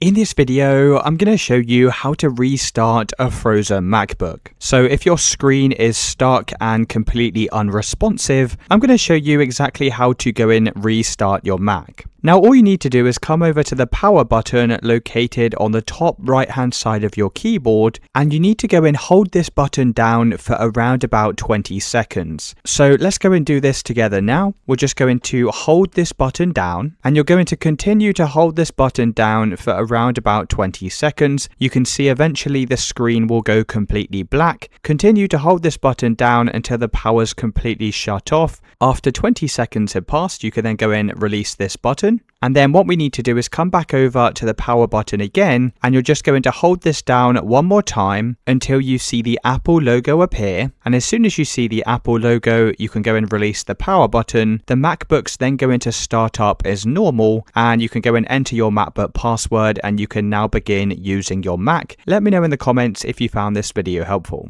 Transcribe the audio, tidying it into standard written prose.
In this video, I'm going to show you how to restart a frozen MacBook. So if your screen is stuck and completely unresponsive, I'm going to show you exactly how to go in and restart your Mac. Now all you need to do is come over to the power button located on the top right hand side of your keyboard, and you need to go and hold this button down for around about 20 seconds. So let's go and do this together now. We're just going to hold this button down, and you're going to continue to hold this button down for around about 20 seconds. You can see eventually the screen will go completely black. Continue to hold this button down until the power's completely shut off. After 20 seconds have passed, you can then go in and release this button. And then what we need to do is come back over to the power button again, and you're just going to hold this down one more time until you see the Apple logo appear. And as soon as you see the Apple logo, you can go and release the power button. The MacBook's then going to start up as normal, and you can go and enter your MacBook password, and you can now begin using your Mac. Let me know in the comments if you found this video helpful.